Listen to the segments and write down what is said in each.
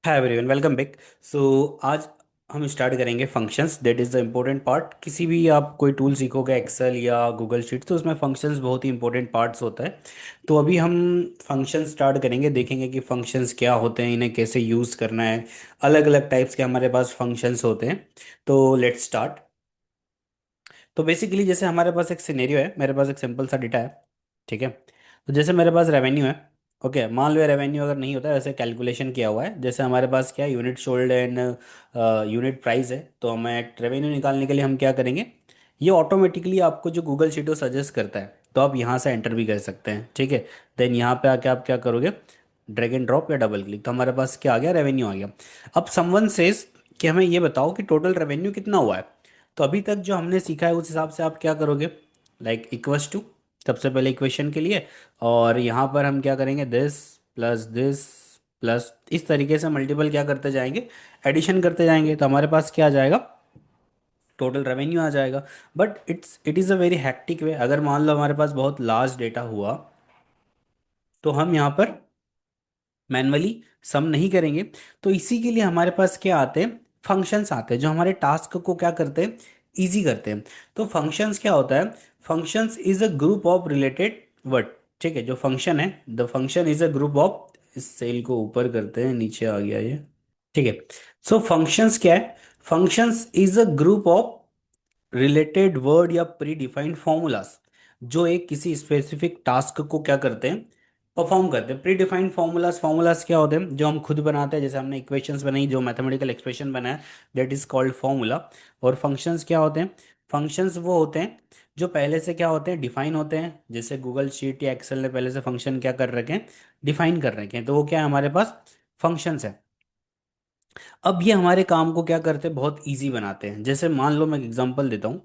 हाय everyone, welcome back. So आज हम start करेंगे functions. That is the important part. किसी भी आप कोई टूल सीखोगे, एक्सेल या गूगल शीट, तो उसमें फंक्शंस बहुत ही इंपॉर्टेंट पार्ट्स होता है। तो अभी हम फंक्शन स्टार्ट करेंगे, देखेंगे कि फंक्शंस क्या होते हैं, इन्हें कैसे यूज़ करना है। अलग अलग टाइप्स के हमारे पास फंक्शंस होते हैं। तो लेट्स स्टार्ट। तो बेसिकली जैसे हमारे पास एक सिनेरियो है, मेरे पास एक सिंपल सा डेटा है। ठीक है। तो जैसे मेरे पास रेवेन्यू है। ओके, मान लो रेवेन्यू अगर नहीं होता है, वैसे कैलकुलेशन किया हुआ है। जैसे हमारे पास क्या है, unit sold and unit price है। तो हमें रेवेन्यू निकालने के लिए हम क्या करेंगे, ये ऑटोमेटिकली आपको जो गूगल शीट सजेस्ट करता है, तो आप यहाँ से एंटर भी कर सकते हैं। ठीक है। देन यहाँ पे आके आप क्या करोगे, ड्रैग एंड ड्रॉप या डबल क्लिक, तो हमारे पास क्या आ गया, रेवेन्यू आ गया। अब समवन सेज कि हमें ये बताओ कि टोटल रेवेन्यू कितना हुआ है। तो अभी तक जो हमने सीखा है उस हिसाब से आप क्या करोगे, लाइक इक्वस टू, सबसे पहले इक्वेशन के लिए। और यहाँ पर हम क्या करेंगे, दिस प्लस इस तरीके से मल्टीपल क्या करते जाएंगे, एडिशन करते जाएंगे, तो हमारे पास क्या आ जाएगा, टोटल रेवेन्यू आ जाएगा। But it is a very hectic way. अगर मान लो हमारे पास बहुत लार्ज डेटा हुआ, तो हम यहाँ पर मैनुअली सम नहीं करेंगे। तो इसी के लिए हमारे पास क्या आते हैं, फंक्शंस आते हैं, जो हमारे टास्क को क्या करते हैं, इजी करते हैं। तो फंक्शंस क्या होता है, functions is a group of related word. ठीक है, जो फंक्शन है, the function is a group of, इस सेल को ऊपर करते हैं, नीचे आ गया ये। ठीक है। सो फंक्शंस क्या है, functions is a group of related word या प्री डिफाइंड फॉर्मूलाज, जो एक किसी स्पेसिफिक टास्क को क्या करते हैं, परफॉर्म करते हैं। प्री डिफाइंड फॉर्मूलाज, फॉर्मूलाज क्या होते हैं, जो हम खुद बनाते हैं, जैसे हमने इक्वेशंस बनाई, जो मैथमेटिकल एक्सप्रेशन बनाया, दैट इज कॉल्ड फॉर्मूला। और फंक्शंस क्या होते हैं, फंक्शंस वो होते हैं जो पहले से क्या होते हैं, डिफाइन होते हैं। जैसे गूगल शीट या एक्सेल ने पहले से फंक्शन क्या कर रखे हैं, डिफाइन कर रखे हैं, तो वो क्या है, हमारे पास फंक्शंस है। अब ये हमारे काम को क्या करते हैं, बहुत इजी बनाते हैं। जैसे मान लो मैं एग्जांपल देता हूँ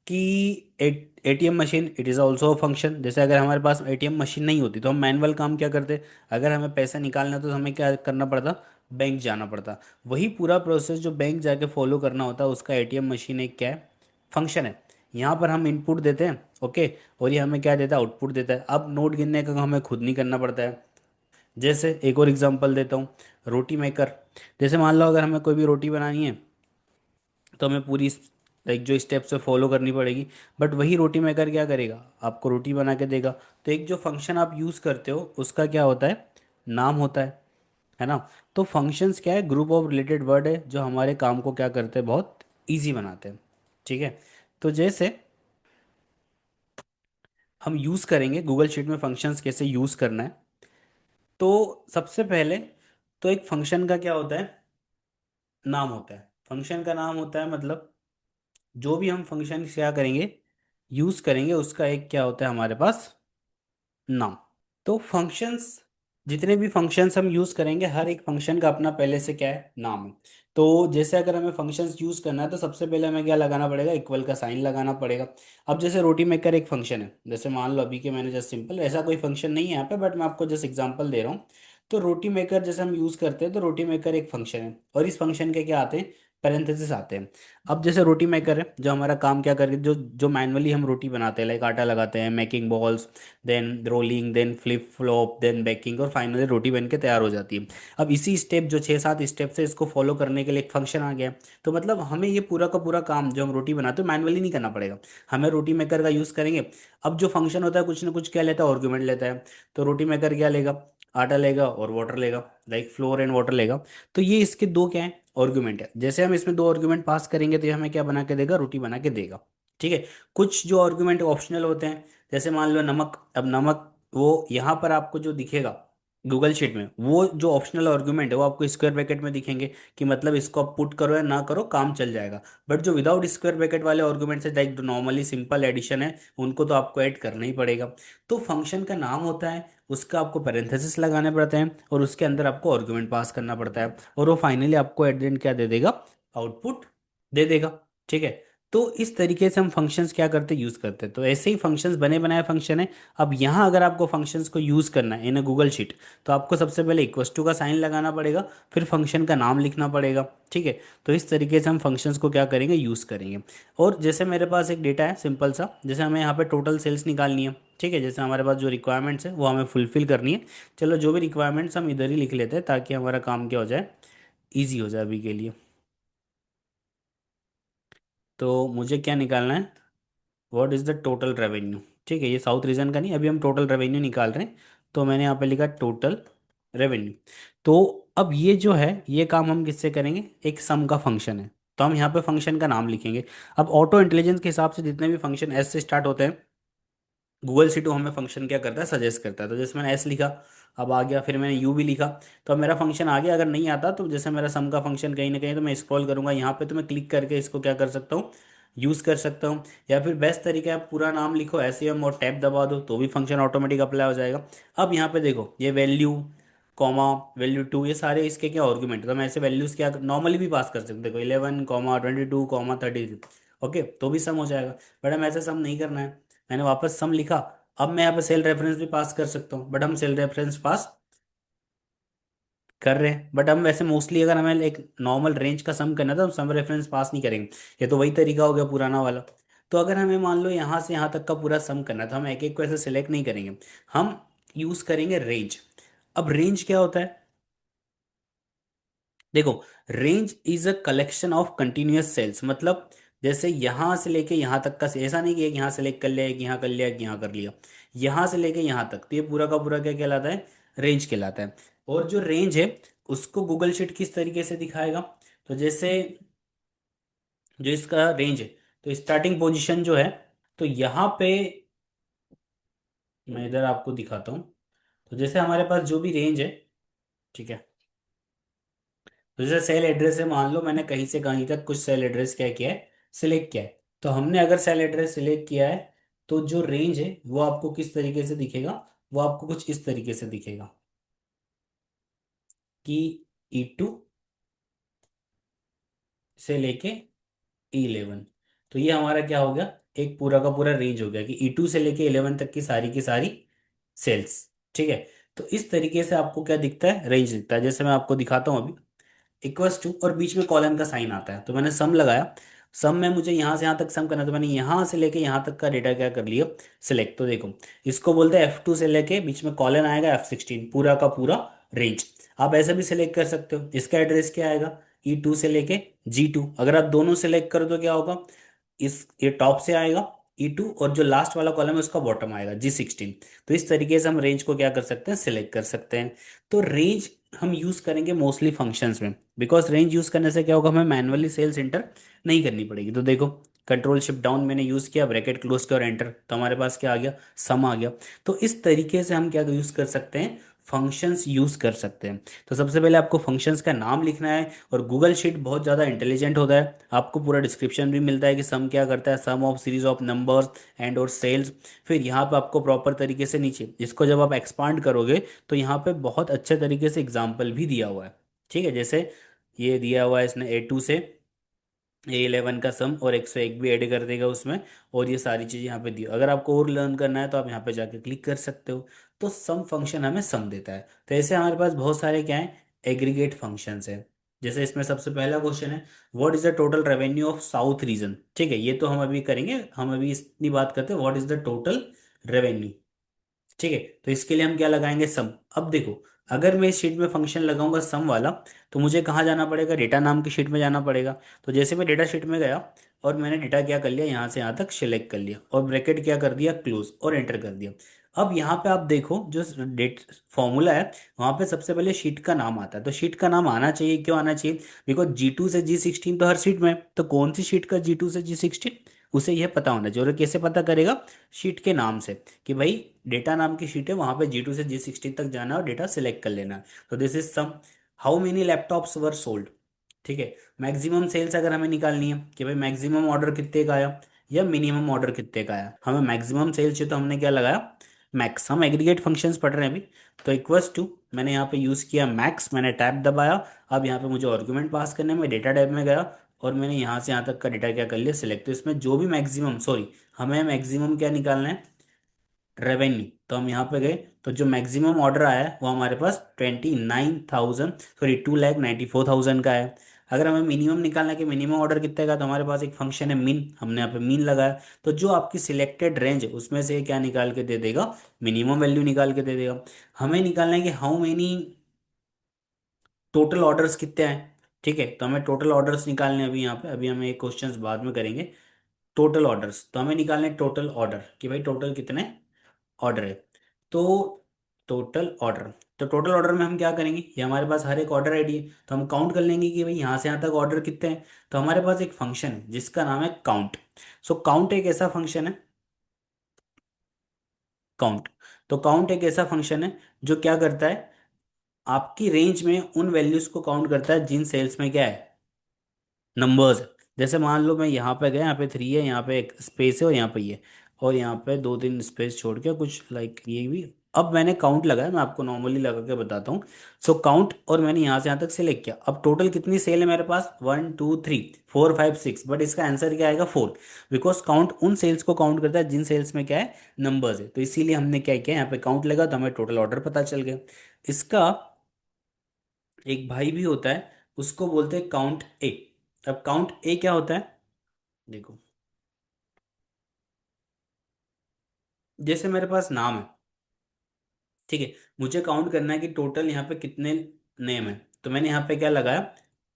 कि ATM machine, it is also a function. जैसे अगर हमारे पास एटीएम मशीन नहीं होती, तो हम मैनुअल काम क्या करते, अगर हमें पैसा निकालना है तो हमें क्या करना पड़ता, बैंक जाना पड़ता। वही पूरा प्रोसेस जो बैंक जाके फॉलो करना होता है, उसका एटीएम मशीन एक क्या है, फंक्शन है। यहाँ पर हम इनपुट देते हैं, ओके, और ये हमें क्या देता है, आउटपुट देता है। अब नोट गिनने का काम हमें खुद नहीं करना पड़ता है। जैसे एक और एग्जांपल देता हूँ, रोटी मेकर। जैसे मान लो अगर हमें कोई भी रोटी बनानी है, तो हमें पूरी लाइक जो स्टेप्स है फॉलो करनी पड़ेगी। बट वही रोटी मेकर क्या करेगा, आपको रोटी बना के देगा। तो एक जो फंक्शन आप यूज़ करते हो, उसका क्या होता है, नाम होता है ना। तो फंक्शंस क्या है, ग्रुप ऑफ रिलेटेड वर्ड है, जो हमारे काम को क्या करते हैं, बहुत ईजी बनाते हैं। ठीक है। तो जैसे हम यूज़ करेंगे गूगल शीट में फंक्शंस कैसे यूज़ करना है। तो सबसे पहले तो एक फंक्शन का क्या होता है, नाम होता है। फंक्शन का नाम होता है, मतलब जो भी हम फंक्शन क्या करेंगे, यूज करेंगे, उसका एक क्या होता है हमारे पास, नाम। तो फंक्शंस, जितने भी फंक्शंस हम यूज करेंगे, हर एक फंक्शन का अपना पहले से क्या है, नाम है। तो जैसे अगर हमें फंक्शंस यूज करना है, तो सबसे पहले हमें क्या लगाना पड़ेगा, इक्वल का साइन लगाना पड़ेगा। अब जैसे रोटी मेकर एक फंक्शन है, जैसे मान लो अभी के मैंने जस्ट सिंपल, ऐसा कोई फंक्शन नहीं है यहाँ पे, बट मैं आपको जस्ट एग्जांपल दे रहा हूँ। तो रोटी मेकर जैसे हम यूज करते हैं, तो रोटी मेकर एक फंक्शन है, और इस फंक्शन के क्या आते हैं, पैरेंथेसिस आते हैं। अब जैसे रोटी मेकर है, जो हमारा काम क्या करके, जो जो मैनुअली हम रोटी बनाते हैं, लाइक आटा लगाते हैं, making balls, then rolling, then flip flop, then baking, और फाइनली रोटी बन के तैयार हो जाती है। अब इसी स्टेप, जो 6-7 स्टेप से, इसको फॉलो करने के लिए एक फंक्शन आ गया। तो मतलब हमें ये पूरा का पूरा काम जो हम रोटी बनाते हैं मैनुअली नहीं करना पड़ेगा, हमें रोटी मेकर का यूज़ करेंगे। अब जो फंक्शन होता है, कुछ ना कुछ क्या लेता है, आर्गुमेंट लेता है। तो रोटी मेकर क्या लेगा, आटा लेगा और वाटर लेगा, लाइक फ्लोर एंड वाटर लेगा। तो ये इसके दो क्या है, आर्गुमेंट है। जैसे हम इसमें दो आर्गुमेंट पास करेंगे, तो ये हमें क्या बना के देगा, रोटी बना के देगा। ठीक है। कुछ जो आर्गुमेंट ऑप्शनल होते हैं, जैसे मान लो नमक। अब नमक, वो यहाँ पर आपको जो दिखेगा गूगल शीट में, वो जो ऑप्शनल आर्गुमेंट है, वो आपको स्क्वायर ब्रैकेट में दिखेंगे, कि मतलब इसको आप पुट करो या ना करो, काम चल जाएगा। बट जो विदाउट स्क्वायर ब्रैकेट वाले आर्गुमेंट है, लाइक जो नॉर्मली सिंपल एडिशन है, उनको तो आपको ऐड करना ही पड़ेगा। तो फंक्शन का नाम होता है, उसका आपको पैरेंथेसिस लगाने पड़ते हैं, और उसके अंदर आपको आर्गुमेंट पास करना पड़ता है, और वो फाइनली आपको एट द एंड क्या दे देगा, आउटपुट दे देगा। ठीक है। तो इस तरीके से हम फंक्शंस क्या करते, यूज करते हैं। तो ऐसे ही फंक्शंस बने बनाए फंक्शन है। अब यहाँ अगर आपको फंक्शंस को यूज करना है इन अ गूगल शीट, तो आपको सबसे पहले इक्वस टू का साइन लगाना पड़ेगा, फिर फंक्शन का नाम लिखना पड़ेगा। ठीक है। तो इस तरीके से हम फंक्शंस को क्या करेंगे, यूज करेंगे। और जैसे मेरे पास एक डेटा है सिंपल सा, जैसे हमें यहाँ पे टोटल सेल्स निकालनी है। ठीक है। जैसे हमारे पास जो रिक्वायरमेंट्स है, वो हमें फुलफिल करनी है। चलो, जो भी रिक्वायरमेंट्स हम इधर ही लिख लेते हैं, ताकि हमारा काम क्या हो जाए, इजी हो जाए अभी के लिए। तो मुझे क्या निकालना है, what is the total revenue. ठीक है, ये साउथ रीजन का नहीं, अभी हम टोटल रेवेन्यू निकाल रहे हैं। तो मैंने यहाँ पे लिखा टोटल रेवेन्यू। तो अब ये जो है, ये काम हम किससे करेंगे, एक सम का फंक्शन है। तो हम यहाँ पे फंक्शन का नाम लिखेंगे। अब ऑटो इंटेलिजेंस के हिसाब से जितने भी फंक्शन एस से स्टार्ट होते हैं, गूगल सी टू हमें फंक्शन क्या करता है, सजेस्ट करता है। तो जैसे मैंने एस लिखा, अब आ गया, फिर मैंने यू भी लिखा, तो अब मेरा फंक्शन आ गया। अगर नहीं आता तो जैसे मेरा सम का फंक्शन कहीं ना कहीं, तो मैं स्क्रॉल करूंगा यहाँ पे, तो मैं क्लिक करके इसको क्या कर सकता हूँ, यूज़ कर सकता हूँ। या फिर बेस्ट तरीका है, आप पूरा नाम लिखो एस एम और टैब दबा दो, तो भी फंक्शन ऑटोमेटिक अप्लाई हो जाएगा। अब यहाँ पे देखो, ये वैल्यू कॉमा वैल्यू टू, ये सारे इसके क्या आर्गुमेंट, तो मैं ऐसे वैल्यूज क्या नॉर्मली भी पास कर सकते हैं। देखो 11 कॉमा 22 कॉमा 30, ओके, तो भी सम हो जाएगा। बट हम ऐसे सम नहीं करना है, मैंने वापस सम लिखा। अब मैं यहाँ पे सेल रेफरेंस भी पास कर सकता हूँ, बट हम सेल रेफरेंस पास कर रहे हैं। बट हम वैसे मोस्टली अगर हमें एक नॉर्मल रेंज का सम करना था, तो सम रेफरेंस पास नहीं करेंगे। ये तो वही तरीका हो गया पुराना वाला। तो अगर हमें मान लो यहाँ से यहाँ तक का पूरा सम करना था, हम एक एक को ऐसे सिलेक्ट नहीं करेंगे, हम यूज करेंगे रेंज। अब रेंज क्या होता है, देखो, range is a collection of continuous cells. मतलब जैसे यहां से लेके यहां तक का, ऐसा नहीं कि एक यहां सेलेक्ट कर लिया, एक यहां कर लिया, एक यहां कर लिया, यहां से लेके यहां तक, तो ये पूरा का पूरा क्या कहलाता है, रेंज कहलाता है। और जो रेंज है, उसको गूगल शीट किस तरीके से दिखाएगा, तो जैसे जो इसका रेंज है, तो स्टार्टिंग पोजीशन जो है, तो यहाँ पे मैं इधर आपको दिखाता हूँ। तो जैसे हमारे पास जो भी रेंज है, ठीक है, तो जैसे सेल एड्रेस है, मान लो मैंने कहीं से कहीं तक कुछ सेल एड्रेस क्या किया है, सिलेक्ट किया है। तो हमने अगर सेल एड्रेस सिलेक्ट किया है, तो जो रेंज है वो आपको किस तरीके से दिखेगा, वो आपको कुछ इस तरीके से दिखेगा कि E2 से लेके E11। तो ये हमारा क्या हो गया, एक पूरा का पूरा रेंज हो गया कि E2 से लेके 11 तक की सारी सेल्स। ठीक है, तो इस तरीके से आपको क्या दिखता है, रेंज दिखता है। जैसे मैं आपको दिखाता हूँ अभी, इक्वल्स टू और बीच में कॉलन का साइन आता है, तो मैंने सम लगाया। सम में मुझे यहाँ से यहाँ तक सम करना है, तो मैंने यहाँ से लेके यहाँ तक का डेटा क्या कर लिया, सिलेक्ट। तो देखो, इसको बोलते हैं F2 से लेके बीच में कॉलन आएगा F16, पूरा का पूरा रेंज। आप ऐसे भी सिलेक्ट कर सकते हो। इसका एड्रेस क्या आएगा, E2 से लेके G2। अगर आप दोनों सिलेक्ट करो तो क्या होगा, इस ये टॉप से आएगा E2, और जो लास्ट वाला कॉलम है उसका बॉटम आएगा G16। तो इस तरीके से हम रेंज को क्या कर सकते हैं, सिलेक्ट कर सकते हैं। तो रेंज हम यूज करेंगे मोस्टली फंक्शंस में, बिकॉज रेंज यूज करने से क्या होगा, हमें मैनुअली सेल्स इंटर नहीं करनी पड़ेगी। तो देखो, कंट्रोल शिफ्ट डाउन मैंने यूज किया, ब्रैकेट क्लोज किया और एंटर, तो हमारे पास क्या आ गया, सम आ गया। तो इस तरीके से हम क्या यूज कर सकते हैं, फंक्शंस यूज कर सकते हैं। तो सबसे पहले आपको फंक्शंस का नाम लिखना है, और गूगल शीट बहुत ज़्यादा इंटेलिजेंट होता है, आपको पूरा डिस्क्रिप्शन भी मिलता है कि सम क्या करता है, sum of series of numbers and और सेल्स। फिर यहाँ पे आपको प्रॉपर तरीके से नीचे, इसको जब आप एक्सपांड करोगे, तो यहाँ पे बहुत अच्छे तरीके से एग्जाम्पल भी दिया हुआ है। ठीक है, जैसे ये दिया हुआ है इसने A2 से A11 का सम, और 101 भी ऐड कर देगा उसमें। और ये सारी चीज़ें यहाँ पे दी, अगर आपको और लर्न करना है तो आप यहाँ पे जाके क्लिक कर सकते हो। तो सम फंक्शन हमें सम देता है। तो ऐसे हमारे पास बहुत सारे क्या है, एग्रीगेट फंक्शंस है। जैसे इसमें सबसे पहला क्वेश्चन है, what is the total revenue of south region. ठीक है, ये तो हम अभी करेंगे, हम अभी इतनी बात करते हैं, what is the total revenue. ठीक है, तो इसके लिए हम क्या लगाएंगे, सम। अब देखो, अगर मैं इस शीट में फंक्शन लगाऊंगा सम वाला, तो मुझे कहाँ जाना पड़ेगा, डेटा नाम की शीट में जाना पड़ेगा। तो जैसे मैं डेटा शीट में गया, और मैंने डेटा क्या कर लिया, यहाँ से यहाँ तक सिलेक्ट कर लिया, और ब्रैकेट क्या कर दिया, क्लोज, और एंटर कर दिया। अब यहाँ पे आप देखो, जो डेट फॉर्मूला है, वहाँ पे सबसे पहले शीट का नाम आता है। तो शीट का नाम आना चाहिए, क्यों आना चाहिए, बिकॉज G2 से G16 तो हर शीट में है। तो कौन सी शीट का G2 से G16, उसे यह पता होना चाहिए। और कैसे पता करेगा, शीट के नाम से, कि भाई डेटा नाम की शीट है, वहां पे G2 से G16 तक जाना है और डेटा सिलेक्ट कर लेना है। तो this is sum. How many laptops were sold. ठीक है, मैक्सिमम सेल्स अगर हमें निकालनी है कि भाई मैक्सिमम ऑर्डर कितने का आया, या मिनिमम ऑर्डर कितने का आया, हमें मैक्सिमम सेल्स चाहिए, तो हमने क्या लगाया, मैक्स। हम एग्रीगेट फंक्शंस पढ़ रहे हैं अभी। तो इक्वल्स टू, मैंने यहाँ पे यूज किया मैक्स, मैंने टैब दबाया। अब यहाँ पे मुझे आर्गुमेंट पास करने में, डेटा टैब में गया, और मैंने यहाँ से यहाँ तक का डेटा क्या कर लिया, सिलेक्ट। तो इसमें जो भी मैक्सिमम, सॉरी, हमें मैक्सिमम क्या निकालना है, रेवेन्यू। तो हम यहाँ पे गए, तो जो मैक्सिमम ऑर्डर आया है वो हमारे पास 29,000, सॉरी 2,94,000 का है। अगर हमें मिनिमम निकालना है कि मिनिमम ऑर्डर कितने का, तो हमारे पास एक फंक्शन है मिन, हमने यहाँ पे मीन लगाया। तो जो आपकी सिलेक्टेड रेंज है, उसमें से क्या निकाल के दे देगा, मिनिमम वैल्यू निकाल के दे देगा। हमें निकालना है कि हाउ मेनी टोटल ऑर्डर्स कितने हैं। ठीक है, तो हमें टोटल ऑर्डर्स निकालने हैं अभी यहाँ पे, अभी हमें एक क्वेश्चंस बाद में करेंगे। टोटल ऑर्डर्स तो हमें निकालने टोटल ऑर्डर कि भाई टोटल कितने ऑर्डर है। तो टोटल ऑर्डर, तो टोटल ऑर्डर में हम क्या करेंगे, ये हमारे पास हर एक ऑर्डर आईडी है, तो हम काउंट कर लेंगे कि भाई यहाँ से यहाँ तक ऑर्डर कितने हैं। तो हमारे पास एक फंक्शन है जिसका नाम है काउंट। सो काउंट एक ऐसा फंक्शन है, काउंट, तो काउंट एक ऐसा फंक्शन है जो क्या करता है, आपकी रेंज में उन वैल्यूज को काउंट करता है जिन सेल्स में क्या है, नंबर्स। जैसे मान लो मैं यहाँ पे गया, यहाँ पे 3 है, यहाँ पे एक स्पेस है और यहाँ पे ये, और यहाँ पे 2 3 स्पेस छोड़ के कुछ लाइक ये भी। अब मैंने काउंट लगाया, मैं आपको नॉर्मली लगा के बताता हूँ। सो काउंट, और मैंने यहाँ से यहाँ तक सिलेक्ट किया। अब टोटल कितनी सेल है मेरे पास, 1 2 3 4 5 6, बट इसका आंसर क्या आएगा, 4। बिकॉज काउंट उन सेल्स को काउंट करता है जिन सेल्स में क्या है, नंबर्स है। तो इसीलिए हमने क्या किया, यहाँ पे काउंट लगा तो हमें टोटल ऑर्डर पता चल गया। इसका एक भाई भी होता है, उसको बोलते हैं काउंट ए। अब काउंट ए क्या होता है, देखो, जैसे मेरे पास नाम है, ठीक है, मुझे काउंट करना है कि टोटल यहाँ पे कितने नेम है। तो मैंने यहाँ पे क्या लगाया,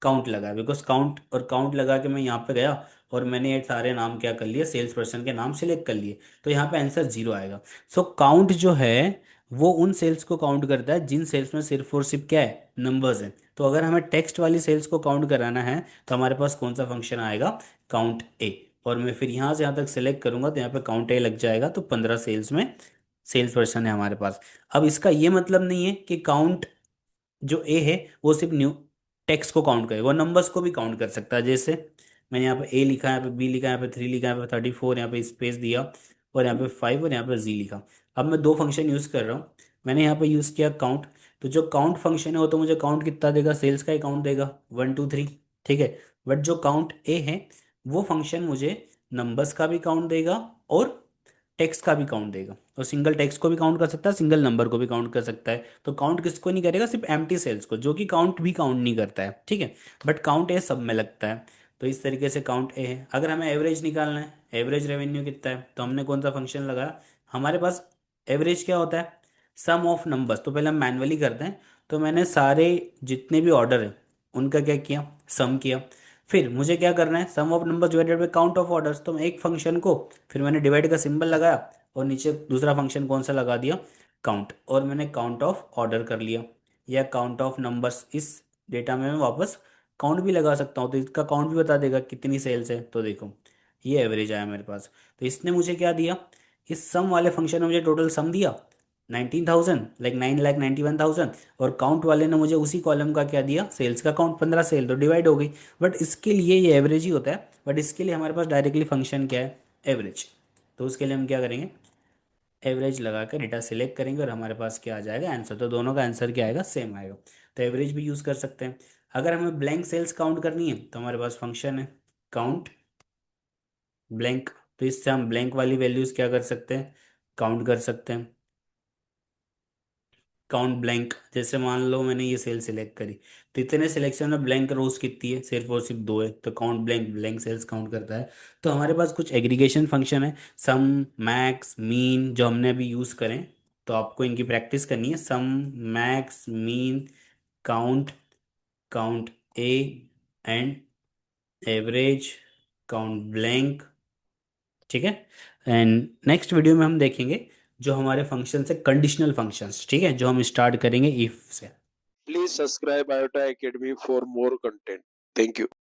काउंट लगाया, बिकॉज काउंट, और काउंट लगा के मैं यहाँ पे गया और मैंने ये सारे नाम क्या कर लिए, सेल्स पर्सन के नाम सिलेक्ट कर लिए। तो यहाँ पे आंसर 0 आएगा। सो काउंट जो है वो उन सेल्स को काउंट करता है जिन सेल्स में सिर्फ और सिर्फ क्या है, नंबर्स है। तो अगर हमें टेक्स्ट वाली सेल्स को काउंट कराना है तो हमारे पास कौन सा फंक्शन आएगा, काउंट ए। और मैं फिर यहाँ से यहाँ तक सेलेक्ट करूंगा तो यहाँ पे काउंट ए लग जाएगा, तो 15 सेल्स में सेल्स पर्सन है हमारे पास। अब इसका ये मतलब नहीं है कि काउंट जो ए है वो सिर्फ न्यू टेक्स्ट को काउंट करे, वो नंबर्स को भी काउंट कर सकता है। जैसे मैंने यहाँ पे ए लिखा है, यहाँ पे बी लिखा है, यहाँ पे 3 लिखा है, यहाँ पे 34, यहाँ पे स्पेस दिया, और यहाँ पे 5, और यहाँ पे जी लिखा। अब मैं दो फंक्शन यूज़ कर रहा हूँ। मैंने यहाँ पे यूज़ किया काउंट, तो जो काउंट फंक्शन है वो तो मुझे काउंट कितना देगा, सेल्स का ही काउंट देगा, 1 2 3, ठीक है। बट जो काउंट ए है वो फंक्शन मुझे नंबर्स का भी काउंट देगा और टेक्स्ट का भी काउंट देगा। और सिंगल टेक्स्ट को भी काउंट कर सकता है, सिंगल नंबर को भी काउंट कर सकता है। तो काउंट किसको नहीं करेगा, सिर्फ एम्प्टी सेल्स को, जो कि काउंट भी काउंट नहीं करता है, ठीक है। बट काउंट ए सब में लगता है। तो इस तरीके से काउंट ए है। अगर हमें एवरेज निकालना है, एवरेज रेवेन्यू कितना है, तो हमने कौन सा फंक्शन लगाया, हमारे पास एवरेज क्या होता है, सम ऑफ नंबर्स। तो पहले हम मैनुअली करते हैं। तो मैंने सारे जितने भी ऑर्डर है उनका क्या किया, सम किया। फिर मुझे क्या करना है, sum of numbers divided by count of orders. तो मैं एक फंक्शन को, फिर मैंने डिवाइड का सिंबल लगाया और नीचे दूसरा फंक्शन कौन सा लगा दिया, काउंट, और मैंने काउंट ऑफ ऑर्डर कर लिया, या काउंट ऑफ नंबर्स। इस डेटा में मैं वापस काउंट भी लगा सकता हूँ, तो इसका काउंट भी बता देगा कितनी सेल्स है। तो देखो ये एवरेज आया मेरे पास। तो इसने मुझे क्या दिया, इस सम वाले फंक्शन ने मुझे टोटल सम दिया 19,000, लाइक 9,91,000। और काउंट वाले ने मुझे उसी कॉलम का क्या दिया, सेल्स का काउंट, 15 सेल, तो डिवाइड हो गई। बट इसके लिए ये एवरेज ही होता है, बट इसके लिए हमारे पास डायरेक्टली फंक्शन क्या है, एवरेज। तो उसके लिए हम क्या करेंगे, एवरेज लगा कर डेटा सिलेक्ट करेंगे और हमारे पास क्या आ जाएगा, आंसर। तो दोनों का आंसर क्या आएगा, सेम आएगा। तो एवरेज भी यूज़ कर सकते हैं। अगर हमें ब्लैंक सेल्स काउंट करनी है तो हमारे पास फंक्शन है काउंट ब्लैंक। तो इससे हम ब्लैंक वाली वैल्यूज़ क्या कर सकते हैं, काउंट कर सकते हैं। काउंट ब्लैंक, जैसे मान लो मैंने ये सेल सिलेक्ट करी, तो इतने सिलेक्शन में ब्लैंक रोज कितनी है, सिर्फ और सिर्फ 2 है। तो count blank, blank cells count करता है। तो हमारे पास कुछ एग्रीगेशन फंक्शन है, सम, मैक्स, मीन, जो हमने अभी यूज़ करें। तो आपको इनकी प्रैक्टिस करनी है, sum, max, mean, count, count A, and average, count blank, ठीक है। एंड नेक्स्ट वीडियो में हम देखेंगे जो हमारे फंक्शंस है, कंडीशनल फंक्शंस, ठीक है, जो हम स्टार्ट करेंगे इफ से। Please subscribe IOTA Academy for more content. Thank you.